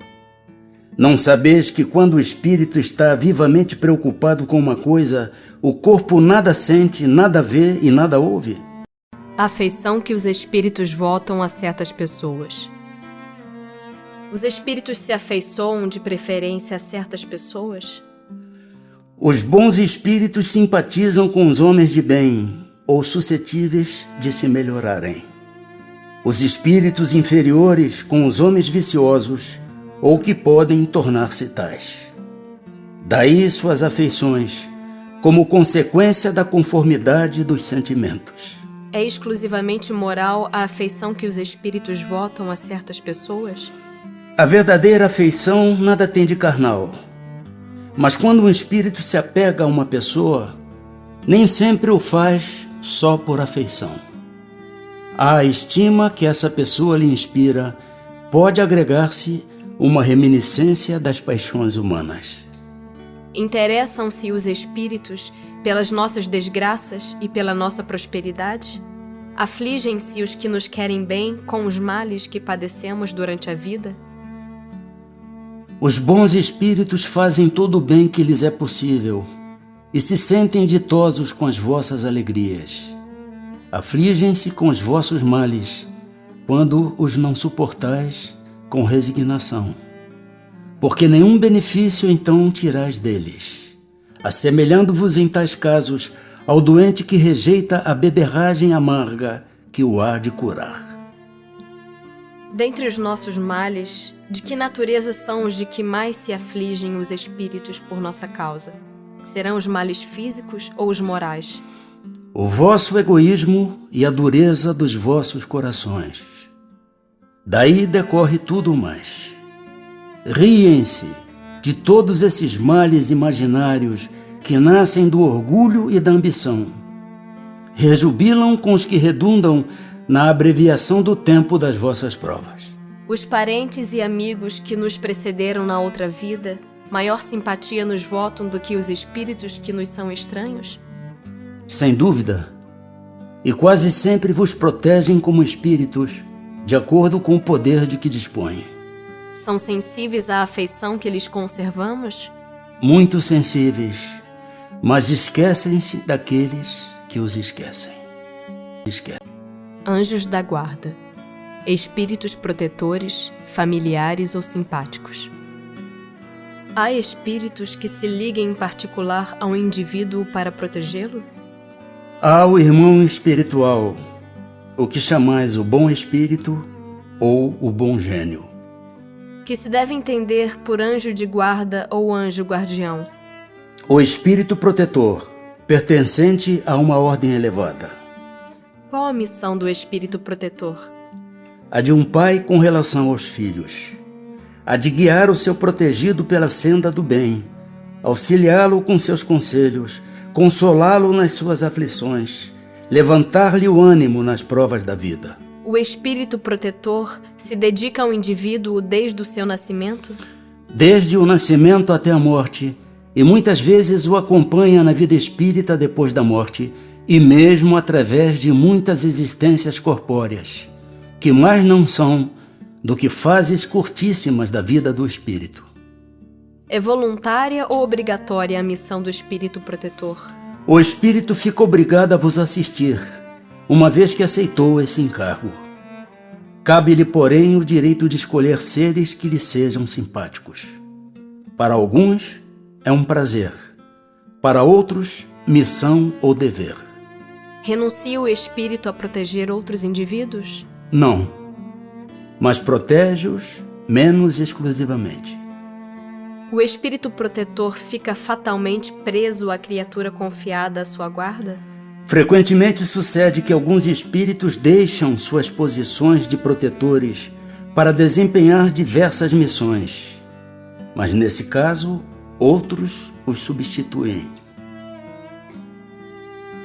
Não sabeis que quando o espírito está vivamente preocupado com uma coisa, o corpo nada sente, nada vê e nada ouve? A afeição que os espíritos votam a certas pessoas. Os espíritos se afeiçoam de preferência a certas pessoas? Os bons espíritos simpatizam com os homens de bem ou suscetíveis de se melhorarem. Os espíritos inferiores com os homens viciosos ou que podem tornar-se tais. Daí suas afeições, como consequência da conformidade dos sentimentos. É exclusivamente moral a afeição que os espíritos votam a certas pessoas? A verdadeira afeição nada tem de carnal. Mas quando um espírito se apega a uma pessoa, nem sempre o faz só por afeição. A estima que essa pessoa lhe inspira pode agregar-se uma reminiscência das paixões humanas. Interessam-se os espíritos pelas nossas desgraças e pela nossa prosperidade? Afligem-se os que nos querem bem com os males que padecemos durante a vida? Os bons espíritos fazem todo o bem que lhes é possível e se sentem ditosos com as vossas alegrias. Afligem-se com os vossos males, quando os não suportais com resignação, porque nenhum benefício então tirais deles, assemelhando-vos em tais casos ao doente que rejeita a beberragem amarga que o há de curar. Dentre os nossos males, de que natureza são os de que mais se afligem os espíritos por nossa causa? Serão os males físicos ou os morais? O vosso egoísmo e a dureza dos vossos corações. Daí decorre tudo mais. Riem-se de todos esses males imaginários que nascem do orgulho e da ambição. Rejubilam com os que redundam na abreviação do tempo das vossas provas. Os parentes e amigos que nos precederam na outra vida, maior simpatia nos votam do que os espíritos que nos são estranhos? Sem dúvida, e quase sempre vos protegem como espíritos, de acordo com o poder de que dispõem. São sensíveis à afeição que lhes conservamos? Muito sensíveis, mas esquecem-se daqueles que os esquecem. Anjos da guarda. Espíritos protetores, familiares ou simpáticos. Há espíritos que se liguem em particular a um indivíduo para protegê-lo? Há o irmão espiritual, o que chamais o bom espírito ou o bom gênio. Que se deve entender por anjo de guarda ou anjo guardião? O espírito protetor, pertencente a uma ordem elevada. Qual a missão do espírito protetor? A de um pai com relação aos filhos. A de guiar o seu protegido pela senda do bem, auxiliá-lo com seus conselhos, consolá-lo nas suas aflições, levantar-lhe o ânimo nas provas da vida. O espírito protetor se dedica ao indivíduo desde o seu nascimento? Desde o nascimento até a morte, e muitas vezes o acompanha na vida espírita depois da morte, e mesmo através de muitas existências corpóreas, que mais não são do que fases curtíssimas da vida do espírito. É voluntária ou obrigatória a missão do espírito protetor? O espírito fica obrigado a vos assistir, uma vez que aceitou esse encargo. Cabe-lhe, porém, o direito de escolher seres que lhe sejam simpáticos. Para alguns, é um prazer. Para outros, missão ou dever. Renuncia o espírito a proteger outros indivíduos? Não, mas protege-os menos exclusivamente. O espírito protetor fica fatalmente preso à criatura confiada à sua guarda? Frequentemente sucede que alguns espíritos deixam suas posições de protetores para desempenhar diversas missões, mas nesse caso, outros os substituem.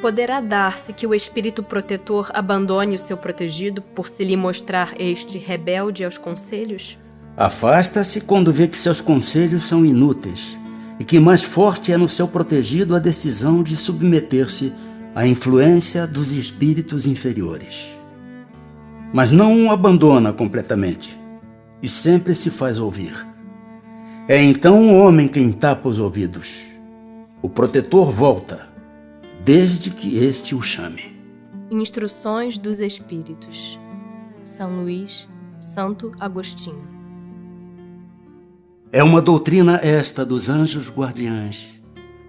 Poderá dar-se que o espírito protetor abandone o seu protegido por se lhe mostrar este rebelde aos conselhos? Afasta-se quando vê que seus conselhos são inúteis e que mais forte é no seu protegido a decisão de submeter-se à influência dos espíritos inferiores. Mas não o abandona completamente e sempre se faz ouvir. É então o homem quem tapa os ouvidos. O protetor volta, desde que este o chame. Instruções dos Espíritos. São Luís, Santo Agostinho. É uma doutrina esta dos anjos guardiães,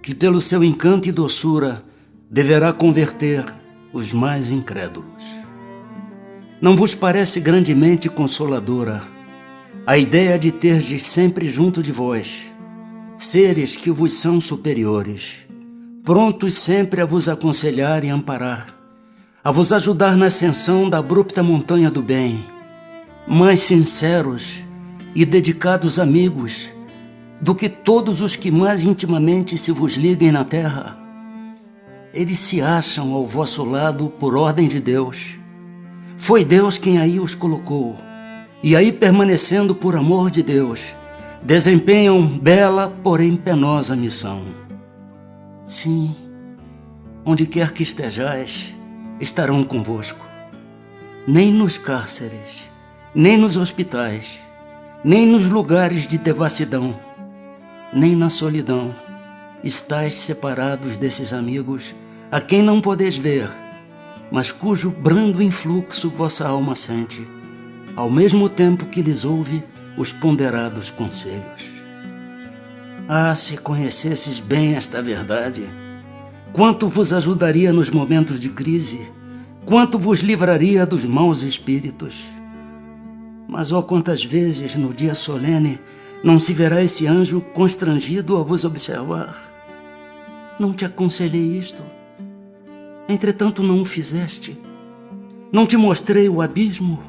que pelo seu encanto e doçura deverá converter os mais incrédulos. Não vos parece grandemente consoladora a ideia de terdes sempre junto de vós seres que vos são superiores, prontos sempre a vos aconselhar e amparar, a vos ajudar na ascensão da abrupta montanha do bem, mais sinceros e dedicados amigos do que todos os que mais intimamente se vos liguem na terra? Eles se acham ao vosso lado por ordem de Deus. Foi Deus quem aí os colocou, e aí permanecendo por amor de Deus, desempenham bela, porém penosa missão. Sim, onde quer que estejais, estarão convosco. Nem nos cárceres, nem nos hospitais, nem nos lugares de devassidão, nem na solidão, estais separados desses amigos a quem não podeis ver, mas cujo brando influxo vossa alma sente, ao mesmo tempo que lhes ouve os ponderados conselhos. Ah, se conhecesses bem esta verdade, quanto vos ajudaria nos momentos de crise, quanto vos livraria dos maus espíritos. Mas, ó, quantas vezes no dia solene não se verá esse anjo constrangido a vos observar? Não te aconselhei isto? Entretanto não o fizeste. Não te mostrei o abismo?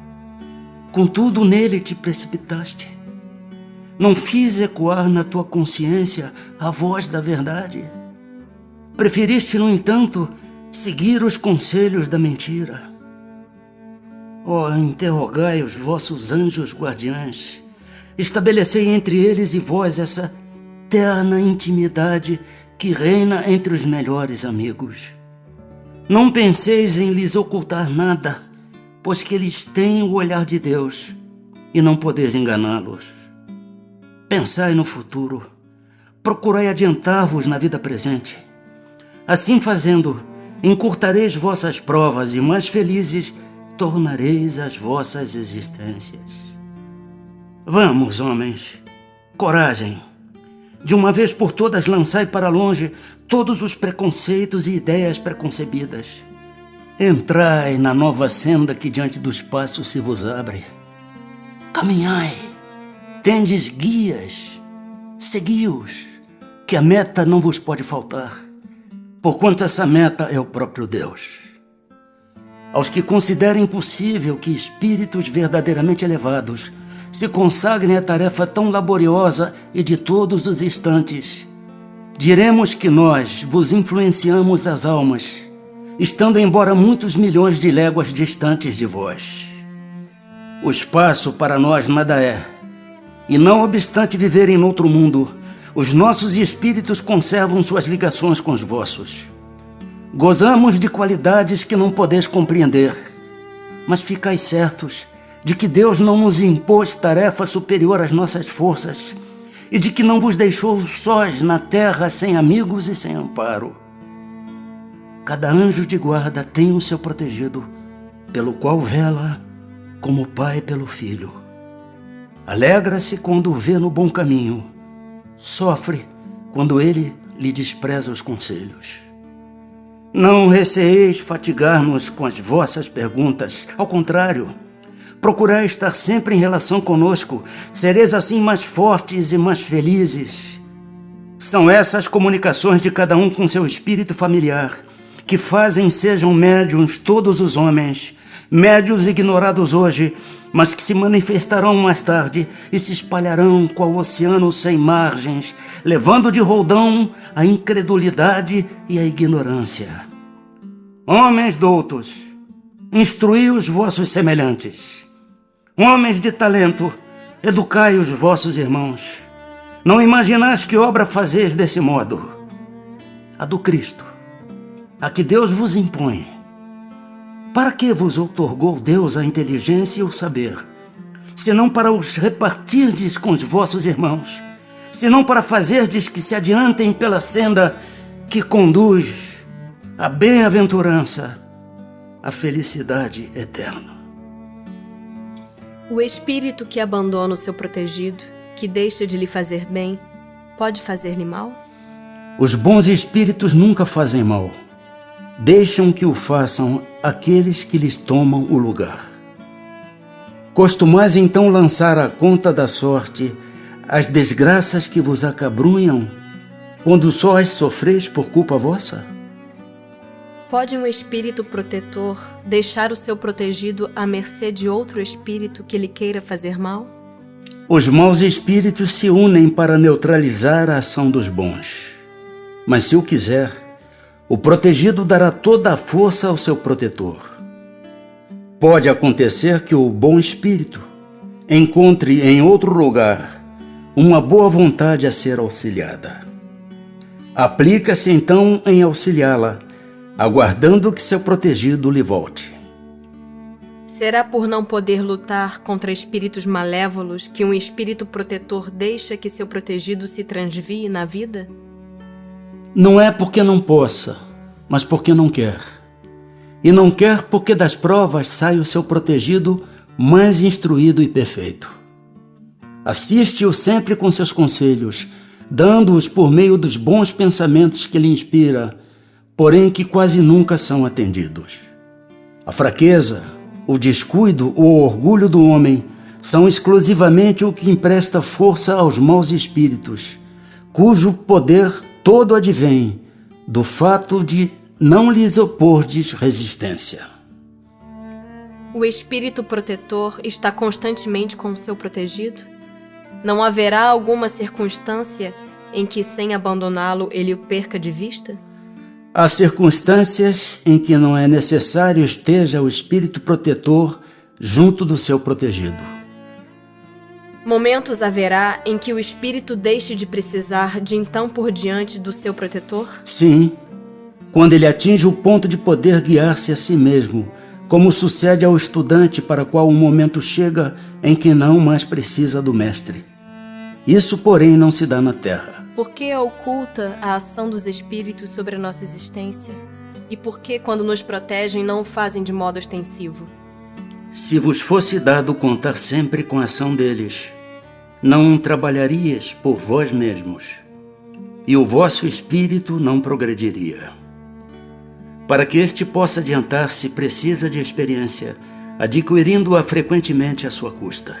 Contudo nele te precipitaste. Não fiz ecoar na tua consciência a voz da verdade. Preferiste, no entanto, seguir os conselhos da mentira. Ó, interrogai os vossos anjos guardiães. Estabelecei entre eles e vós essa terna intimidade que reina entre os melhores amigos. Não penseis em lhes ocultar nada, pois que eles têm o olhar de Deus e não podeis enganá-los. Pensai no futuro, procurai adiantar-vos na vida presente. Assim fazendo, encurtareis vossas provas e mais felizes tornareis as vossas existências. Vamos, homens, coragem. De uma vez por todas lançai para longe todos os preconceitos e ideias preconcebidas. Entrai na nova senda que diante dos passos se vos abre. Caminhai, tendes guias, segui-os, que a meta não vos pode faltar, porquanto essa meta é o próprio Deus. Aos que considerem possível que espíritos verdadeiramente elevados se consagrem à tarefa tão laboriosa e de todos os instantes, diremos que nós vos influenciamos as almas, estando embora muitos milhões de léguas distantes de vós. O espaço para nós nada é, e não obstante viverem noutro mundo, os nossos espíritos conservam suas ligações com os vossos. Gozamos de qualidades que não podeis compreender, mas ficai certos de que Deus não nos impôs tarefa superior às nossas forças e de que não vos deixou sós na terra sem amigos e sem amparo. Cada anjo de guarda tem o seu protegido, pelo qual vela como o pai pelo filho. Alegra-se quando o vê no bom caminho, sofre quando ele lhe despreza os conselhos. Não receeis fatigar-nos com as vossas perguntas, ao contrário, procurai estar sempre em relação conosco, sereis assim mais fortes e mais felizes. São essas comunicações de cada um com seu espírito familiar que fazem sejam médiuns todos os homens, médiuns ignorados hoje, mas que se manifestarão mais tarde e se espalharão qual oceano sem margens, levando de roldão a incredulidade e a ignorância. Homens doutos, instruí os vossos semelhantes. Homens de talento, educai os vossos irmãos. Não imaginais que obra fazeis desse modo? A do Cristo, a que Deus vos impõe. Para que vos outorgou Deus a inteligência e o saber, senão para os repartirdes com os vossos irmãos, senão para fazerdes que se adiantem pela senda que conduz à bem-aventurança, à felicidade eterna. O espírito que abandona o seu protegido, que deixa de lhe fazer bem, pode fazer-lhe mal? Os bons espíritos nunca fazem mal. Deixam que o façam aqueles que lhes tomam o lugar. Costumais então lançar à conta da sorte as desgraças que vos acabrunham, quando só as sofreis por culpa vossa? Pode um espírito protetor deixar o seu protegido à mercê de outro espírito que lhe queira fazer mal? Os maus espíritos se unem para neutralizar a ação dos bons. Mas se o quiser, o protegido dará toda a força ao seu protetor. Pode acontecer que o bom espírito encontre em outro lugar uma boa vontade a ser auxiliada. Aplica-se então em auxiliá-la, aguardando que seu protegido lhe volte. Será por não poder lutar contra espíritos malévolos que um espírito protetor deixa que seu protegido se transvie na vida? Não é porque não possa, mas porque não quer. E não quer porque das provas sai o seu protegido mais instruído e perfeito. Assiste-o sempre com seus conselhos, dando-os por meio dos bons pensamentos que lhe inspira, porém que quase nunca são atendidos. A fraqueza, o descuido, o orgulho do homem são exclusivamente o que empresta força aos maus espíritos, cujo poder todo advém do fato de não lhes opordes resistência. O espírito protetor está constantemente com o seu protegido? Não haverá alguma circunstância em que, sem abandoná-lo, ele o perca de vista? Há circunstâncias em que não é necessário esteja o espírito protetor junto do seu protegido. Momentos haverá em que o espírito deixe de precisar de então por diante do seu protetor? Sim, quando ele atinge o ponto de poder guiar-se a si mesmo, como sucede ao estudante para qual o momento chega em que não mais precisa do mestre. Isso, porém, não se dá na terra. Por que oculta a ação dos espíritos sobre a nossa existência? E por que, quando nos protegem, não o fazem de modo ostensivo? Se vos fosse dado contar sempre com a ação deles, não trabalharias por vós mesmos, e o vosso espírito não progrediria. Para que este possa adiantar-se, precisa de experiência, adquirindo-a frequentemente à sua custa.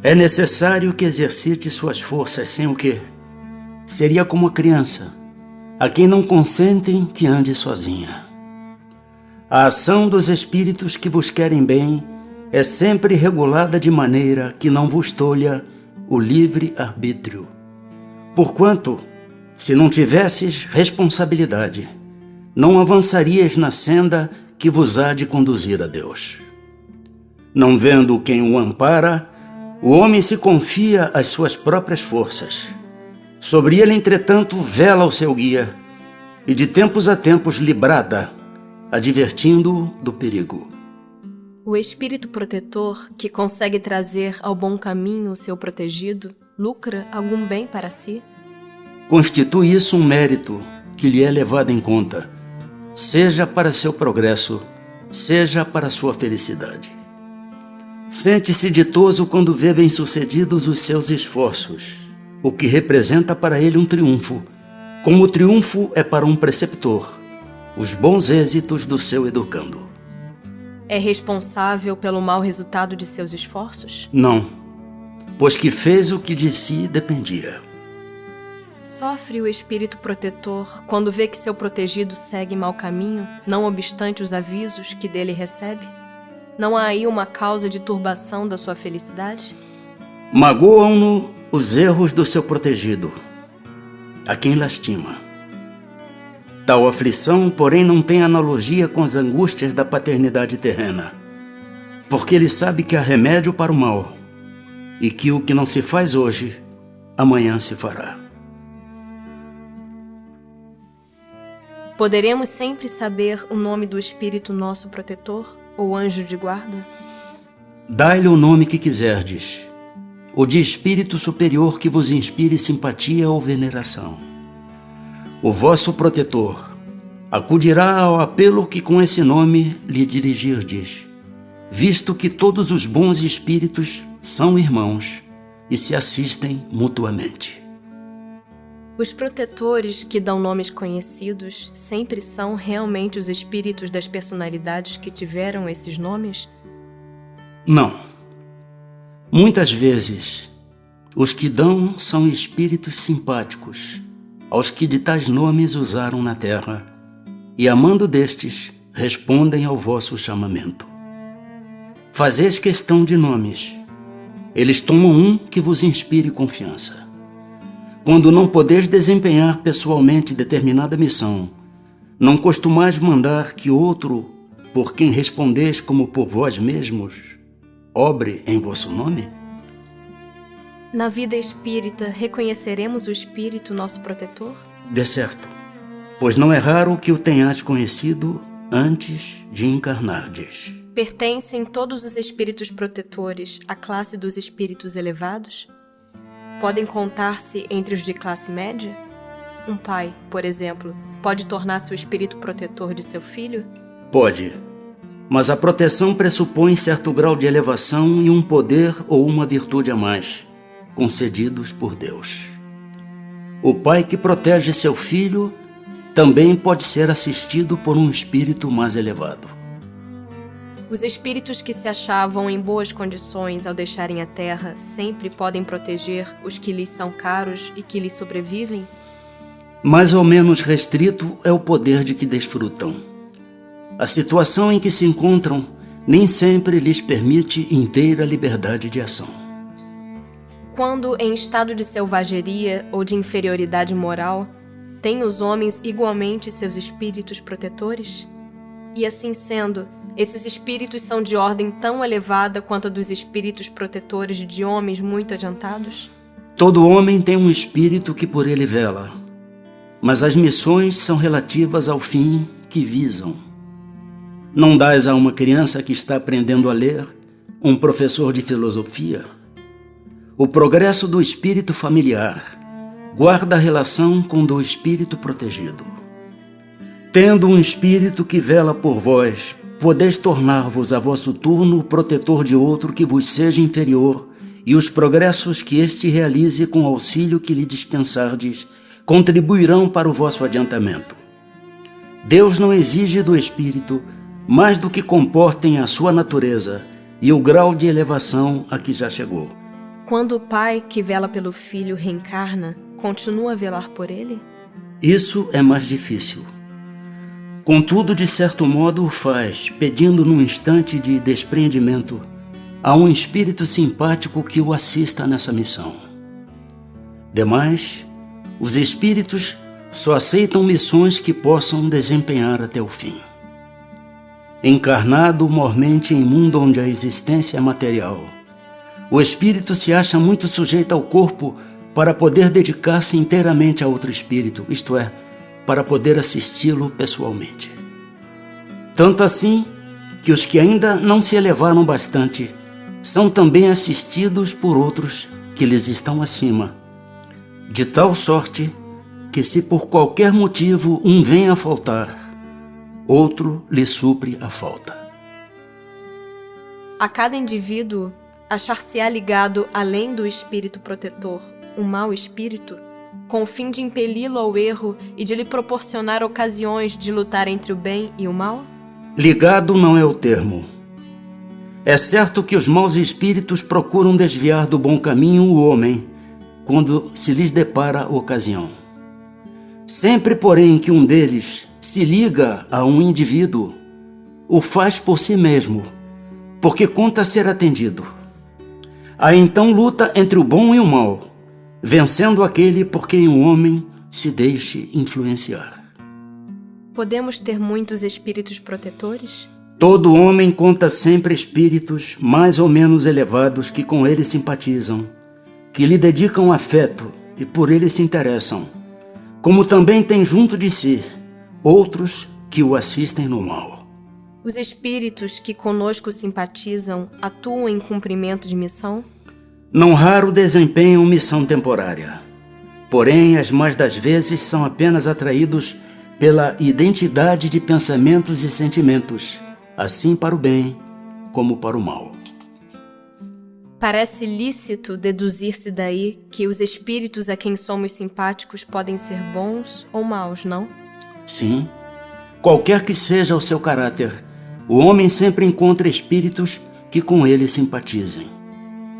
É necessário que exercite suas forças, sem o que seria como a criança, a quem não consentem que ande sozinha. A ação dos espíritos que vos querem bem é sempre regulada de maneira que não vos tolha o livre arbítrio. Porquanto, se não tivesses responsabilidade, não avançarias na senda que vos há de conduzir a Deus. Não vendo quem o ampara, o homem se confia às suas próprias forças. Sobre ele, entretanto, vela o seu guia, e de tempos a tempos lhe brada, advertindo-o do perigo. O espírito protetor que consegue trazer ao bom caminho o seu protegido, lucra algum bem para si? Constitui isso um mérito que lhe é levado em conta, seja para seu progresso, seja para sua felicidade. Sente-se ditoso quando vê bem-sucedidos os seus esforços, o que representa para ele um triunfo, como o triunfo é para um preceptor os bons êxitos do seu educando. É responsável pelo mau resultado de seus esforços? Não, pois que fez o que de si dependia. Sofre o espírito protetor quando vê que seu protegido segue mau caminho, não obstante os avisos que dele recebe? Não há aí uma causa de turbação da sua felicidade? Magoam-no os erros do seu protegido, a quem lastima. Tal aflição, porém, não tem analogia com as angústias da paternidade terrena, porque ele sabe que há remédio para o mal e que o que não se faz hoje, amanhã se fará. Poderemos sempre saber o nome do espírito nosso protetor ou anjo de guarda? Dai-lhe o nome que quiserdes, o de espírito superior que vos inspire simpatia ou veneração. O vosso protetor acudirá ao apelo que com esse nome lhe dirigirdes, visto que todos os bons espíritos são irmãos e se assistem mutuamente. Os protetores que dão nomes conhecidos sempre são realmente os espíritos das personalidades que tiveram esses nomes? Não. Muitas vezes, os que dão são espíritos simpáticos, aos que de tais nomes usaram na terra, e amando destes, respondem ao vosso chamamento. Fazeis questão de nomes. Eles tomam um que vos inspire confiança. Quando não podeis desempenhar pessoalmente determinada missão, não costumais mandar que outro, por quem respondeis como por vós mesmos, obre em vosso nome? Na vida espírita, reconheceremos o espírito nosso protetor? De certo, pois não é raro que o tenhas conhecido antes de encarnardes. Pertencem todos os espíritos protetores à classe dos espíritos elevados? Podem contar-se entre os de classe média? Um pai, por exemplo, pode tornar-se o espírito protetor de seu filho? Pode, mas a proteção pressupõe certo grau de elevação e um poder ou uma virtude a mais, concedidos por Deus. O pai que protege seu filho também pode ser assistido por um espírito mais elevado. Os espíritos que se achavam em boas condições ao deixarem a terra sempre podem proteger os que lhes são caros e que lhes sobrevivem? Mais ou menos restrito é o poder de que desfrutam. A situação em que se encontram nem sempre lhes permite inteira liberdade de ação. Quando em estado de selvageria ou de inferioridade moral, têm os homens igualmente seus espíritos protetores? E assim sendo, esses espíritos são de ordem tão elevada quanto a dos espíritos protetores de homens muito adiantados? Todo homem tem um espírito que por ele vela, mas as missões são relativas ao fim que visam. Não dás a uma criança que está aprendendo a ler um professor de filosofia? O progresso do espírito familiar guarda a relação com o do espírito protegido. Tendo um espírito que vela por vós, podeis tornar-vos a vosso turno o protetor de outro que vos seja inferior, e os progressos que este realize com o auxílio que lhe dispensardes contribuirão para o vosso adiantamento. Deus não exige do espírito mais do que comportem a sua natureza e o grau de elevação a que já chegou. Quando o pai que vela pelo filho reencarna, continua a velar por ele? Isso é mais difícil. Contudo, de certo modo o faz, pedindo num instante de despreendimento a um espírito simpático que o assista nessa missão. Demais, os espíritos só aceitam missões que possam desempenhar até o fim. Encarnado mormente em mundo onde a existência é material, o espírito se acha muito sujeito ao corpo para poder dedicar-se inteiramente a outro espírito, isto é, para poder assisti-lo pessoalmente. Tanto assim que os que ainda não se elevaram bastante são também assistidos por outros que lhes estão acima, de tal sorte que se por qualquer motivo um vem a faltar, outro lhe supre a falta. A cada indivíduo achar-se-á ligado além do espírito protetor um mau espírito, com o fim de impeli-lo ao erro e de lhe proporcionar ocasiões de lutar entre o bem e o mal? Ligado não é o termo, É certo que os maus espíritos procuram desviar do bom caminho o homem quando se lhes depara a ocasião. Sempre, porém, que um deles se liga a um indivíduo, o faz por si mesmo, porque conta ser atendido. Há então luta entre o bom e o mal, vencendo aquele por quem o homem se deixe influenciar. Podemos ter muitos espíritos protetores? Todo homem conta sempre espíritos mais ou menos elevados que com ele simpatizam, que lhe dedicam afeto e por ele se interessam, como também tem junto de si outros que o assistem no mal. Os espíritos que conosco simpatizam atuam em cumprimento de missão? Não raro desempenham missão temporária, porém as mais das vezes são apenas atraídos pela identidade de pensamentos e sentimentos, assim para o bem como para o mal. Parece lícito deduzir-se daí que os espíritos a quem somos simpáticos podem ser bons ou maus, não? Sim, qualquer que seja o seu caráter, o homem sempre encontra espíritos que com ele simpatizem.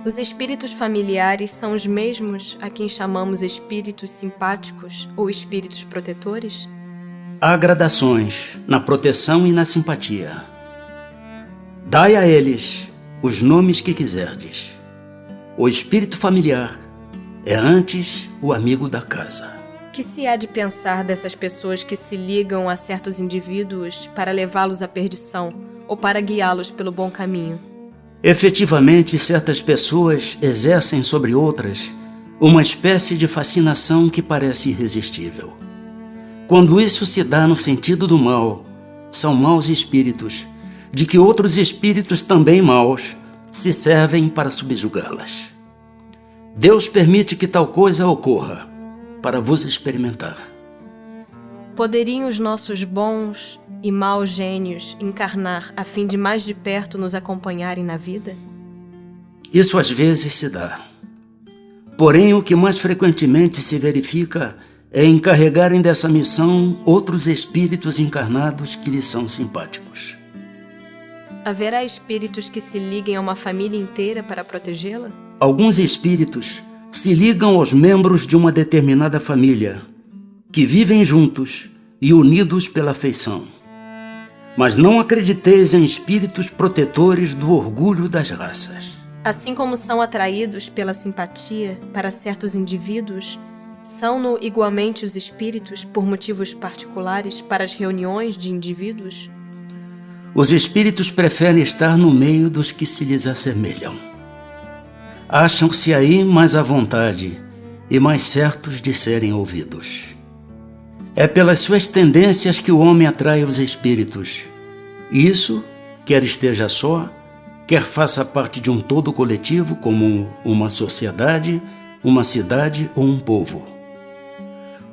Os espíritos familiares são os mesmos a quem chamamos espíritos simpáticos ou espíritos protetores? Há gradações na proteção e na simpatia. Dai a eles os nomes que quiserdes. O espírito familiar é antes o amigo da casa. Que se há de pensar dessas pessoas que se ligam a certos indivíduos para levá-los à perdição ou para guiá-los pelo bom caminho? Efetivamente, certas pessoas exercem sobre outras uma espécie de fascinação que parece irresistível. Quando isso se dá no sentido do mal, são maus espíritos, de que outros espíritos também maus se servem para subjugá-las. Deus permite que tal coisa ocorra, para vos experimentar. Poderiam os nossos bons e maus gênios encarnar a fim de mais de perto nos acompanharem na vida? Isso às vezes se dá. Porém, o que mais frequentemente se verifica é encarregarem dessa missão outros espíritos encarnados que lhes são simpáticos. Haverá espíritos que se liguem a uma família inteira para protegê-la? Alguns espíritos se ligam aos membros de uma determinada família, que vivem juntos e unidos pela afeição. Mas não acrediteis em espíritos protetores do orgulho das raças. Assim como são atraídos pela simpatia para certos indivíduos, são-no igualmente os espíritos por motivos particulares para as reuniões de indivíduos? Os espíritos preferem estar no meio dos que se lhes assemelham. Acham-se aí mais à vontade e mais certos de serem ouvidos. É pelas suas tendências que o homem atrai os espíritos. Isso, quer esteja só, quer faça parte de um todo coletivo, como uma sociedade, uma cidade ou um povo.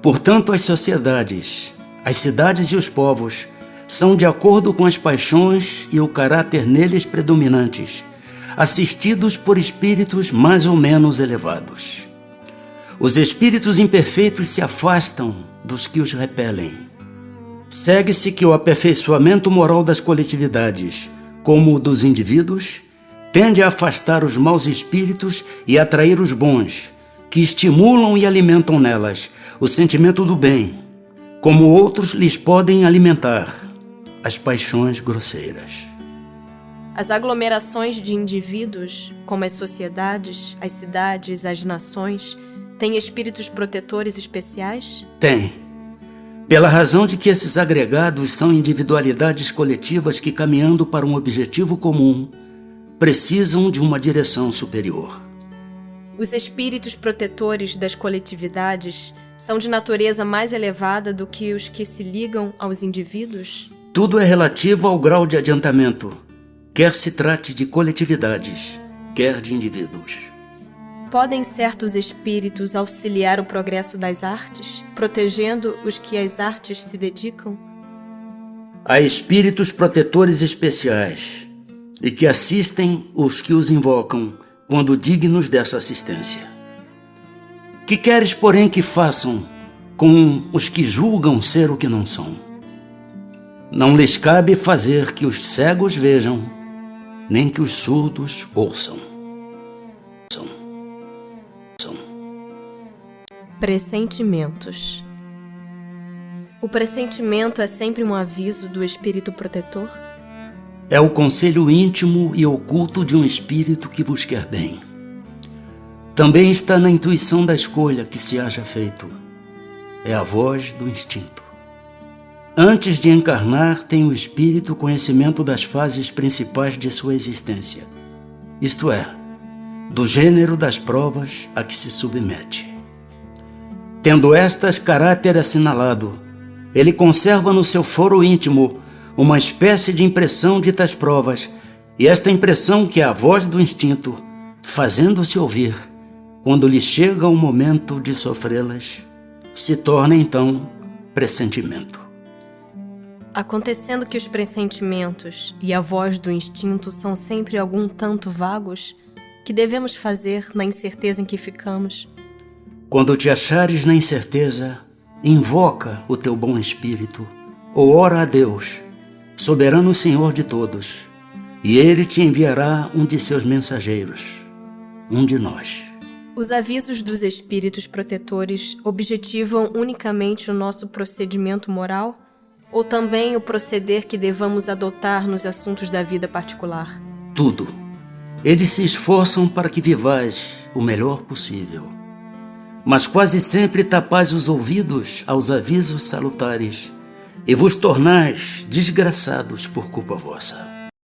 Portanto, as sociedades, as cidades e os povos são de acordo com as paixões e o caráter neles predominantes, assistidos por espíritos mais ou menos elevados. Os espíritos imperfeitos se afastam dos que os repelem. Segue-se que o aperfeiçoamento moral das coletividades, como o dos indivíduos, tende a afastar os maus espíritos e atrair os bons, que estimulam e alimentam nelas o sentimento do bem, como outros lhes podem alimentar as paixões grosseiras. As aglomerações de indivíduos, como as sociedades, as cidades, as nações, têm espíritos protetores especiais? Tem. Pela razão de que esses agregados são individualidades coletivas que, caminhando para um objetivo comum, precisam de uma direção superior. Os espíritos protetores das coletividades são de natureza mais elevada do que os que se ligam aos indivíduos? Tudo é relativo ao grau de adiantamento, quer se trate de coletividades, quer de indivíduos. Podem certos espíritos auxiliar o progresso das artes, protegendo os que às artes se dedicam? Há espíritos protetores especiais e que assistem os que os invocam quando dignos dessa assistência. Que queres, porém, que façam com os que julgam ser o que não são? Não lhes cabe fazer que os cegos vejam nem que os surdos ouçam. Pressentimentos. O pressentimento é sempre um aviso do espírito protetor? É o conselho íntimo e oculto de um espírito que vos quer bem. Também está na intuição da escolha que se haja feito. É a voz do instinto. Antes de encarnar, tem o espírito conhecimento das fases principais de sua existência, isto é, do gênero das provas a que se submete. Tendo estas caráter assinalado, ele conserva no seu foro íntimo uma espécie de impressão de tais provas, e esta impressão, que é a voz do instinto, fazendo-se ouvir, quando lhe chega o momento de sofrê-las, se torna então pressentimento. Acontecendo que os pressentimentos e a voz do instinto são sempre algum tanto vagos, que devemos fazer na incerteza em que ficamos? Quando te achares na incerteza, invoca o teu bom espírito, ou ora a Deus, soberano Senhor de todos, e Ele te enviará um de seus mensageiros, um de nós. Os avisos dos espíritos protetores objetivam unicamente o nosso procedimento moral, ou também o proceder que devamos adotar nos assuntos da vida particular? Tudo. Eles se esforçam para que vivais o melhor possível, mas quase sempre tapais os ouvidos aos avisos salutares e vos tornais desgraçados por culpa vossa.